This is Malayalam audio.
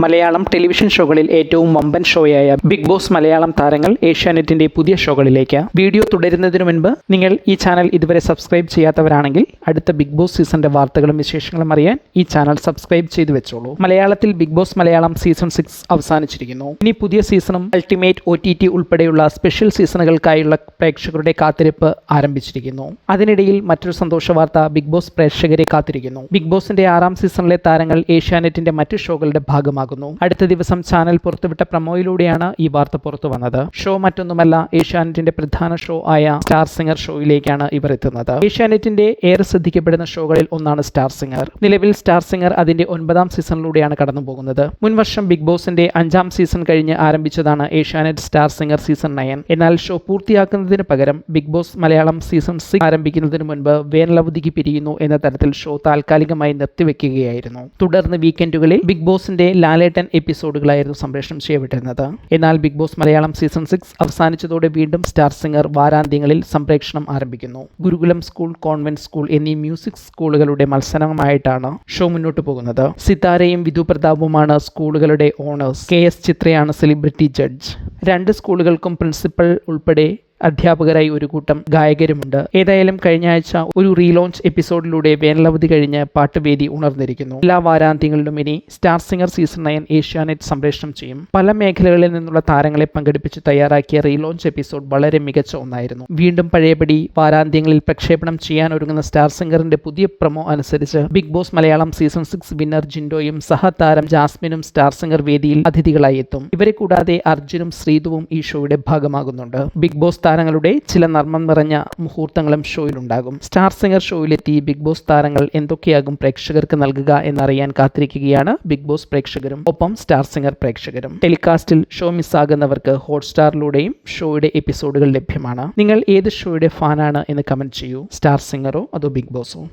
മലയാളം ടെലിവിഷൻ ഷോകളിൽ ഏറ്റവും വമ്പൻ ഷോയായ ബിഗ് ബോസ് മലയാളം താരങ്ങൾ ഏഷ്യാനെറ്റിന്റെ പുതിയ ഷോകളിലേക്ക്. വീഡിയോ തുടരുന്നതിനു മുൻപ് നിങ്ങൾ ഈ ചാനൽ ഇതുവരെ സബ്സ്ക്രൈബ് ചെയ്യാത്തവരാണെങ്കിൽ അടുത്ത ബിഗ് ബോസ് സീസണിന്റെ വാർത്തകളും വിശേഷങ്ങളും അറിയാൻ ഈ ചാനൽ സബ്സ്ക്രൈബ് ചെയ്തു വെച്ചോളൂ. മലയാളത്തിൽ ബിഗ് ബോസ് മലയാളം സീസൺ 6 അവസാനിച്ചിരിക്കുന്നു. ഇനി പുതിയ സീസണും അൾട്ടിമേറ്റ് OTT ഉൾപ്പെടെയുള്ള സ്പെഷ്യൽ സീസണുകൾക്കായുള്ള പ്രേക്ഷകരുടെ കാത്തിരിപ്പ് ആരംഭിച്ചിരിക്കുന്നു. അതിനിടയിൽ മറ്റൊരു സന്തോഷ വാർത്ത ബിഗ് ബോസ് പ്രേക്ഷകരെ കാത്തിരിക്കുന്നു. ബിഗ് ബോസിന്റെ 6ാം സീസണിലെ താരങ്ങൾ ഏഷ്യാനെറ്റിന്റെ മറ്റു ഷോകളുടെ ഭാഗമാകുന്നു. അടുത്ത ദിവസം ചാനൽ പുറത്തുവിട്ട പ്രമോയിലൂടെയാണ് ഈ വാർത്ത പുറത്തു വന്നത്. ഷോ മറ്റൊന്നുമല്ല, ഏഷ്യാനെറ്റിന്റെ പ്രധാന ഷോ ആയ സ്റ്റാർ സിംഗർ ഷോയിലേക്കാണ് ഇവർ എത്തുന്നത്. ഏഷ്യാനെറ്റിന്റെ ഏറെ ശ്രദ്ധിക്കപ്പെടുന്ന ഷോകളിൽ ഒന്നാണ് സ്റ്റാർ സിംഗർ. നിലവിൽ സ്റ്റാർ സിംഗർ അതിന്റെ 9ാം സീസണിലൂടെയാണ് കടന്നുപോകുന്നത്. മുൻവർഷം ബിഗ് ബോസിന്റെ 5ാം സീസൺ കഴിഞ്ഞ് ആരംഭിച്ചതാണ് ഏഷ്യാനെറ്റ് സ്റ്റാർ സിംഗർ സീസൺ 9. എന്നാൽ ഷോ പൂർത്തിയാക്കുന്നതിന് പകരം ബിഗ് ബോസ് മലയാളം സീസൺ 6 ആരംഭിക്കുന്നതിന് മുൻപ് വേനലവധിക്ക് പിരിയുന്നു എന്ന തരത്തിൽ ഷോ താൽക്കാലികമായി നിർത്തിവെക്കുകയായിരുന്നു. തുടർന്ന് വീക്കെൻഡുകളിൽ ബിഗ് ബോസിന്റെ ലാലേട്ടൻ എപ്പിസോഡുകളായിരുന്നു സംപ്രേഷണം ചെയ്യപ്പെട്ടിരുന്നത്. എന്നാൽ ബിഗ് ബോസ് മലയാളം സീസൺ 6 അവസാനിച്ചതോടെ വീണ്ടും സ്റ്റാർ സിംഗർ വാരാന്ത്യങ്ങളിൽ സംപ്രേഷണം ആരംഭിക്കുന്നു. ഗുരുകുലം സ്കൂൾ, കോൺവെന്റ് സ്കൂൾ എന്നീ മ്യൂസിക് സ്കൂളുകളുടെ മത്സരമായിട്ടാണ് ഷോ മുന്നോട്ട് പോകുന്നത്. സിതാരയും വിധു പ്രതാപുമാണ് സ്കൂളുകളുടെ ഓണേഴ്സ്. KS ചിത്രയാണ് സെലിബ്രിറ്റി ജഡ്ജ്. 2 സ്കൂളുകൾക്കും പ്രിൻസിപ്പൽ ഉൾപ്പെടെ അധ്യാപകരായി ഒരു കൂട്ടം ഗായകരുമുണ്ട്. ഏതായാലും കഴിഞ്ഞ ആഴ്ച ഒരു റീലോഞ്ച് എപ്പിസോഡിലൂടെ വേനലവധി കഴിഞ്ഞ് പാട്ടുവേദി ഉണർന്നിരിക്കുന്നു. എല്ലാ വാരാന്ത്യങ്ങളിലും ഇനി സ്റ്റാർ സിംഗർ സീസൺ 9 ഏഷ്യാനെറ്റ് സംപ്രേഷണം ചെയ്യും. പല മേഖലകളിൽ നിന്നുള്ള താരങ്ങളെ പങ്കെടുപ്പിച്ച് തയ്യാറാക്കിയ റീലോഞ്ച് എപ്പിസോഡ് വളരെ മികച്ച ഒന്നായിരുന്നു. വീണ്ടും പഴയപടി വാരാന്ത്യങ്ങളിൽ പ്രക്ഷേപണം ചെയ്യാൻ ഒരുങ്ങുന്ന സ്റ്റാർ സിംഗറിന്റെ പുതിയ പ്രൊമോ അനുസരിച്ച് big boss Malayalam season 6 winner ജിൻഡോയും സഹതാരം ജാസ്മിനും സ്റ്റാർ സിംഗർ വേദിയിൽ അതിഥികളായി എത്തും. ഇവരെ കൂടാതെ അർജുനും ശ്രീതുവും ഈ ഷോയുടെ ഭാഗമാകുന്നുണ്ട്. ബിഗ് ബോസ് താരങ്ങളുടെ ചില നർമ്മം നിറഞ്ഞ മുഹൂർത്തങ്ങളും ഷോയിലുണ്ടാകും. സ്റ്റാർ സിംഗർ ഷോയിലെത്തി ബിഗ് ബോസ് താരങ്ങൾ എന്തൊക്കെയാകും പ്രേക്ഷകർക്ക് നൽകുക എന്നറിയാൻ കാത്തിരിക്കുകയാണ് ബിഗ് ബോസ് പ്രേക്ഷകരും ഒപ്പം സ്റ്റാർ സിംഗർ പ്രേക്ഷകരും. ടെലികാസ്റ്റിൽ ഷോ മിസ്സാകുന്നവർക്ക് ഹോട്ട്സ്റ്റാറിലൂടെയും ഷോയുടെ എപ്പിസോഡുകൾ ലഭ്യമാണ്. നിങ്ങൾ ഏത് ഷോയുടെ ഫാനാണ് എന്ന് കമന്റ് ചെയ്യൂ. സ്റ്റാർ സിംഗറോ അതോ ബിഗ് ബോസോ?